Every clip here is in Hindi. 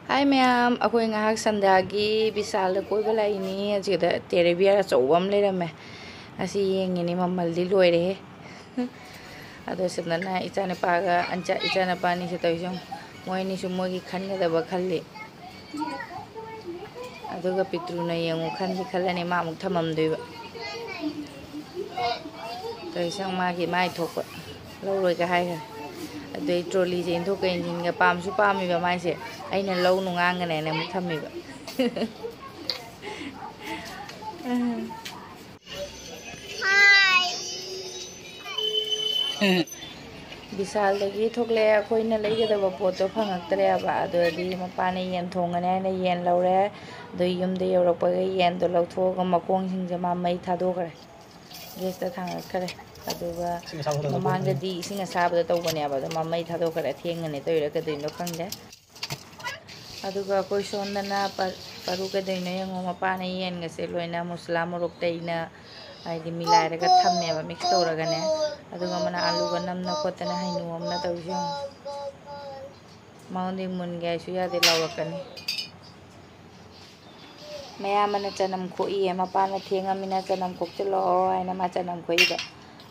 Hi मैम अखोई ngahak संध्यागी विशाल कोई लाइनी अजीदा टेरेबियर चौबम लेरमे असी येंगिनी ममलदी लोइरे अदो सदना इचाने पागा अंचा इचाने पानी से तोइसम मोइनी सुमोगी खनगदब खल्ली अदुगा पितृना येंगु खनली खल्लने मामुक थममदुइबा तोइसम मागी माइ थोप लौरोइगा हाइगा अदुई ट्रॉली जे इनथोक इंजिनगा पामसु पामीबा माइसे अइना लौ नुंगांगनेने मुक थम्मीबा विशालदगी थोकले अखोइना लेगदब पोतो फंगक्तरेबा अदुदी मपाने येन थोंगने हाइना येन लौरे अदु युमदे यौरकपगा येनदो लौथोगा मकोंगसिंगजे मा मई थादोखरे गेस्ता थांगखरे अदुगा ममांगददी इसिंग असाबदा तौबनेबा अदु मा मई थादोखरे थेंगने तोइरा कदइनो खंगदे अदुगा अखोइ सोंदना परू कदइनो यंगो मपाने येनगसे लोइना मुसला मोरोक तैना हाइदि मिलाइरगा थम्मेबा मिक्स तौरगने अदुगा मना आलूगा नमना खोतना हाइनु अमना तौसियो माउंदी मुनगे आइसु यादे लावकनी मयामना चनम खोइए मपाना थेंगामिना चनम खोक्चलो हाइना मा चनम खोइबा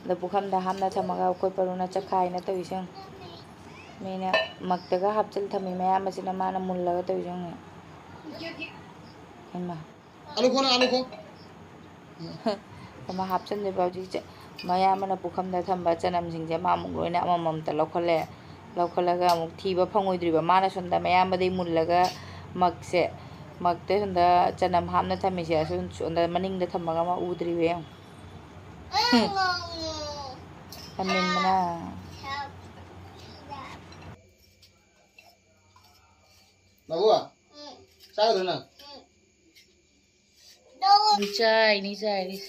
द पुखमदा हामना थमगा अखोइ परुना चखाइना तौसियो मेना मक्तगा हापचल थमी मयामसिना माना मुल्लगा तौसियो इमा आलू खो कमा हापचन दे बाउजी मयामना पुखमदा थम्बा चनमसिंगजे मामुक लोइना अमममता लौखले लौखलगा अमुक थीबा फंगोइद्रिबा माना सोंदा मयामदे मुल्लगा मक्से मक्ते सोंदा चनम हामना थमिसे सोंदा मनिंगदा थमगा मा उद्रिबे अमिन मना Bawa? Sao rồi nè? Đi chai.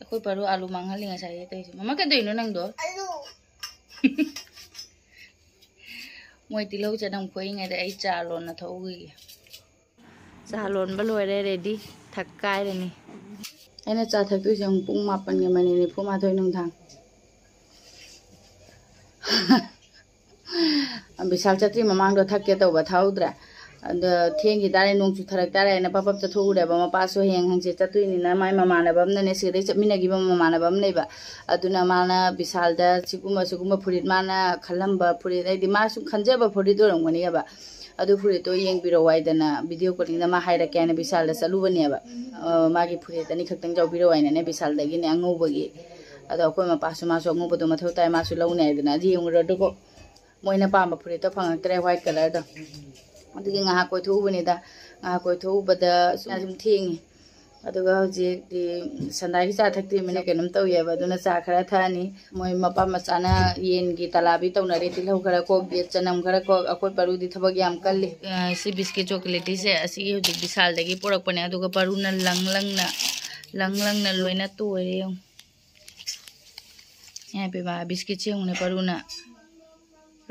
Aku baru alu manghal yang saya tadi. Mama kan tuh nang do? Alu. Moi tilau jangan kau ingat ada calon atau ui. Calon baru ada ready. Thakai ni. Ini cah tu yang pung mapan yang mana ni pung matoi nung thang. विशाल चत्री ममांग थके तब थाउद्रा थेंगी तारे नों चुथरक तारे ना पापप चथोरेबा मपासो हेंग हंगसे चतुइनिना माइ ममानबमने सिगदे चमिनगिबा ममानबम लेबा अदुना माना विशालदा सिगुमा फुरित माना खलंबा फुरित आइदि मासु खंजेबा फुरित ओरंगनिबा अदु फुरितो येंगबिरो वाइदना वीडियो कॉलिंग मा हाइरके ने विशालदा चलुबनेबा मागी फुरित अनि खक्तंग जाउबिरो वाइने विशालदगी ने अंगौबगी अदो अखोइ मपासु मासु अंगौबदो मथौ ताइ मासु लौने आइदना दि येंगरदको मोइना पामा फुरितो फंगक्तरे व्हाइट कलर दो अदुगी ngah कोइथौबनेदा ngah कोइथौबदा सुम थेंगी अदुगा हौजिक दि संदागी चा थक्ति मिने केनम तौयेबा अदुना चा खरा थानी मोइ मपा मचाना येनगी तलाबी तौनरे तिलौ खरा को चनम खरा को अखोइ परुदी थबग याम कल्ली सि बिस्किट चॉकलेटी से असि हौजिक विशालदगी पोरकपने अदुगा परुना लंगलंगना लोइना तोरे यहाँ पे बा बिस्किट सेंगने परुना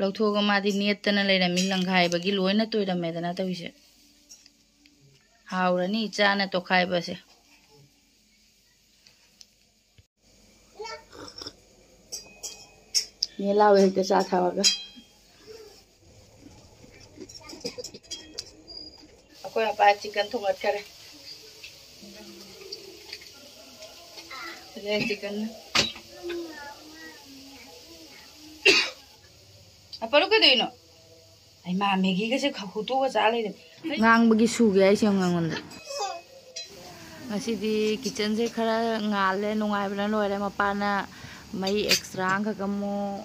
लौथोगा मादी नेतना लेरमी लंघाइबगी लोइना तोइरमेदना तौइसे हाउरनी चाना तोखाइबसे ये लावे हेक्ते चा थावागा अखोइ अपा चिकन थोंगत करे ये chicken Apa lu kedoino? Ay ma megi kasi khutu ga cha lai ngang bagi su ge ai sem ngang nda ngasi di kitchen se khara ngale nungai bra loire mapana mai extra ang ka mo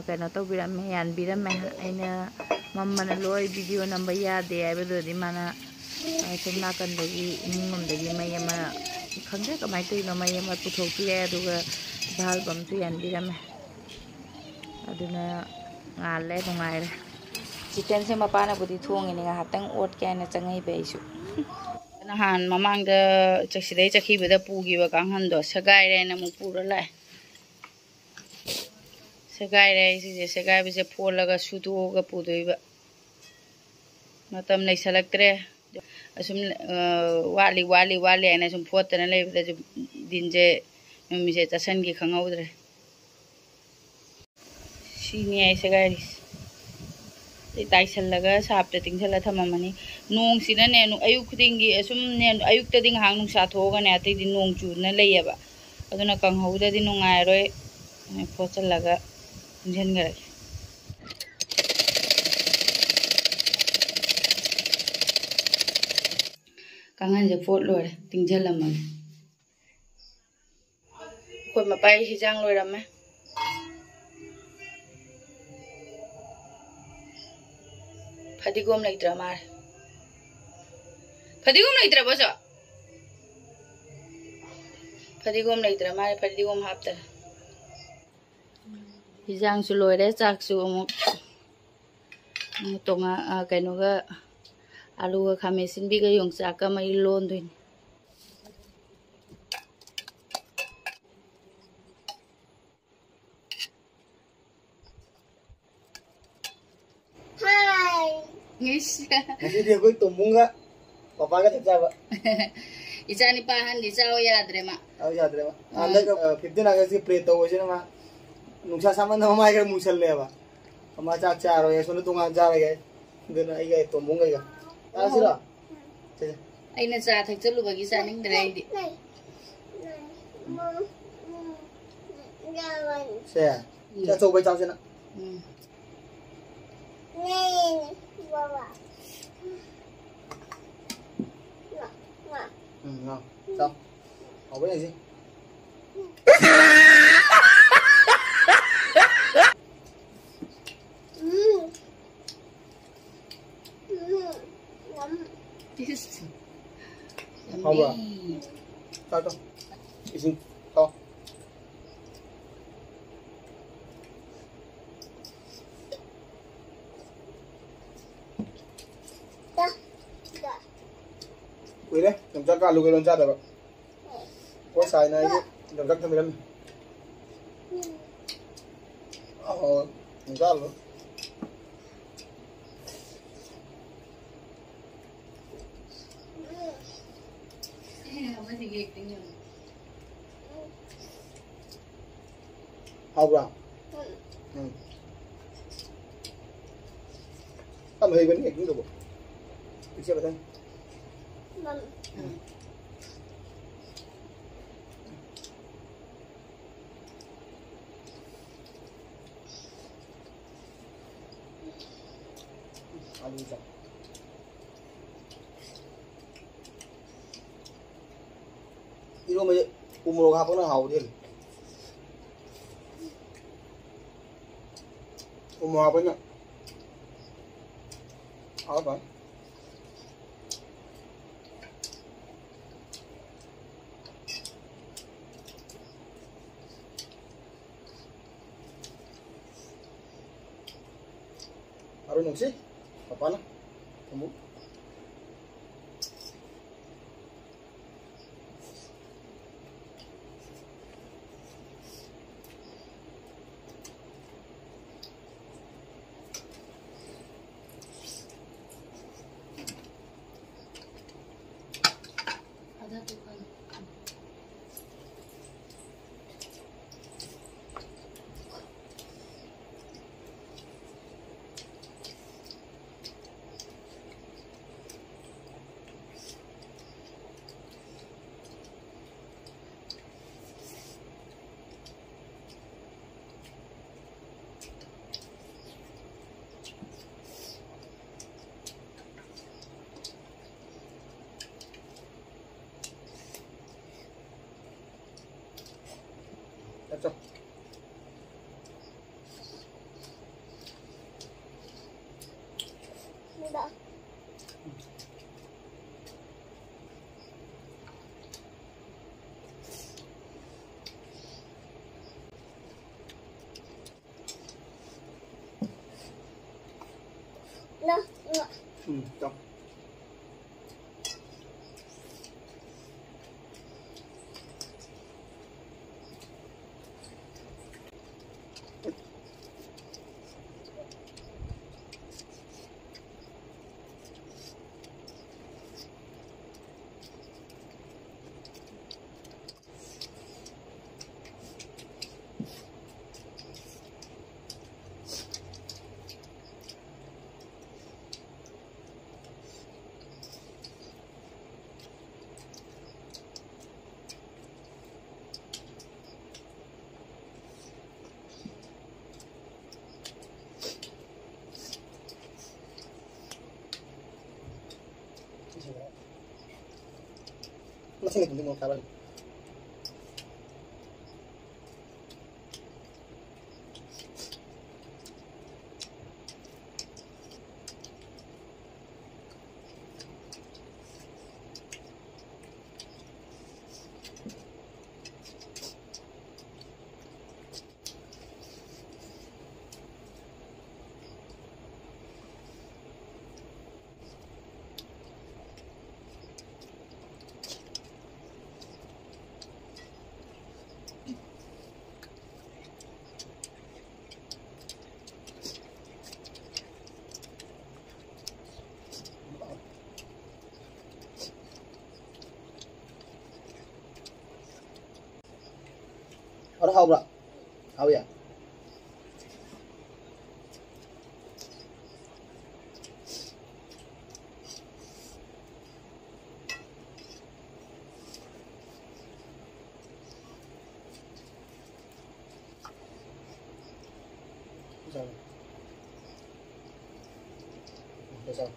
kaino to bira me yan bira me aina mammana loi video number ya de ai ba di mana sem na kan dagi ingom dagi mai ama khangde ka mai toino mai ama puthok pi ai aduga bhal bam su yan bira me aduna ngale nungaire chicken se mapana budi thongi ni hatang ot kana changai beisu nahan mamangda chaksidai chakhibada pugiba kanghan do sagaire na mu pura lai sagaire se sagai bise pholaga sudoga pudoiba matam nei salaktre asum wali ana sum photana leibada dinje ꯃꯤꯁꯦ ꯆꯠꯁꯟꯒꯤ ꯈꯪꯍꯧꯗ꯭ꯔꯦ ꯁꯤꯅꯤ ꯑꯩꯁꯦ ꯒꯥꯔꯤꯁꯦ ꯇꯥꯏꯁꯜꯂꯒ ꯁꯥꯞꯇ ꯇꯤꯡꯁꯜꯂ ꯊꯝꯃꯝꯃꯅꯤ ꯅꯣꯡꯁꯤꯅꯅꯦ ꯑꯌꯨꯛ ꯈꯨꯗꯤꯡꯒꯤ ꯑꯁꯨꯝꯅꯦ ꯑꯌꯨꯛꯇꯗꯤ ꯉꯥꯏꯍꯥꯛ ꯅꯨꯡꯁꯥ ꯊꯣꯛꯑꯒꯅꯦ ꯑꯇꯩꯗꯤ ꯅꯣꯡ ꯆꯨꯗꯅ ꯂꯩꯌꯦꯕ ꯑꯗꯨꯅ ꯀꯪꯍꯧꯗꯗꯤ ꯅꯨꯡꯉꯥꯏꯔꯣꯏ ꯐꯣꯠꯆꯜꯂꯒ ꯇꯤꯡꯁꯟꯈ꯭ꯔꯒꯦ ꯀꯥꯡꯍꯟꯁꯦ ꯐꯣꯠ ꯂꯣꯏꯔꯦ ꯇꯤꯡꯁꯜꯂꯝꯃꯒꯦ ꯑꯩꯈꯣꯏ ꯃꯄꯥꯏ ꯍꯤꯟꯖꯥꯡ ꯂꯣꯏꯔꯝꯃꯦ ꯐꯗꯤꯒꯣꯝ ꯂꯩꯇ꯭ꯔ ꯃꯥꯜꯂꯦ ꯐꯗꯤꯒꯣꯝ ꯂꯩꯇ꯭ꯔꯕꯣꯁꯨ ꯐꯗꯤꯒꯣꯝ ꯂꯩꯇ꯭ꯔ ꯃꯥꯜꯂꯦ ꯐꯗꯤꯒꯣꯝ ꯍꯥꯞꯇꯔꯦ ꯍꯤꯟꯖꯥꯡꯁꯨ ꯂꯣꯏꯔꯦ ꯆꯥꯛꯁꯨ ꯑꯃꯨꯛ ꯀꯩꯅꯣꯒ ꯑꯂꯨꯒ ꯈꯥꯃꯦꯟ ꯑꯁꯤꯟꯕꯤꯒ ꯌꯣꯡꯆꯥꯛꯀ ꯃꯩ ꯂꯣꯟꯗꯣꯏꯅꯤ Ngasi dia gue tumbung nggak? Papa kan coba. Ica ni pahan di cawo ya drema. Oh ya drema. Anda ke 15 August की प्रेत हो वैसे ना माँ नुक्सा सामान ना हमारे घर मुसल ले बा. हमारा चाक चार हो या सुनो तुम आज जा रहे हैं. दिन आई गए तुmbung गए का. ऐसे ला. चल. आई ना चाह थक चलो बगी सानिंग ड्राई दी. से. क्या चौबे चाव से ना. Ngon. Sao? Học cái này gì? Học à? Sao cho? Cái gì? To. Quý đấy, làm cho cả lục cái lon ra được không? Có xài này làm rắc thêm mình. Làm ra luôn. Học rồi. Tao mới vấn đề cũng được. Đi xem vào đây. 이거 뭐 우물로 가보는 하우딜. 우물 가보냐? 봐. Baru nungsi, apa lah? Kamu? Ada tuh kan. 됐죠? 나. 좀. Masih itu mau kabar. Orang hau bro, hau ya. Sao?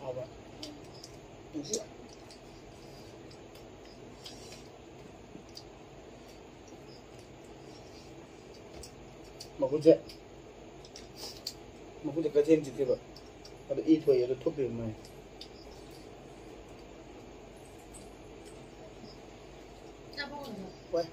Apa? Ini makuja kacang citi ba, ada itu ya, ada topi mana? Wah,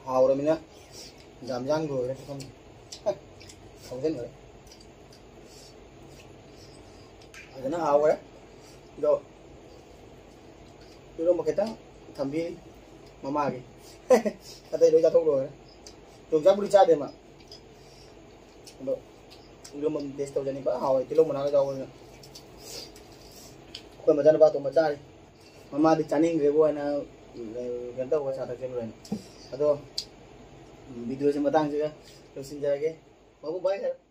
hau ramina, jam gue, kamu, kamu kan nggak? Ada na hau ya, do. Pero makita thambi mama gi ata do ja thok rồi to ja buri cha de ma do lo mom des to jani ba haw ti lo mana ga jaw ko ma jana ba to ma cha mama di chaning re bo na gan ta ko sa ta kem rồi ado video se matang je lo sin ja ge babu bye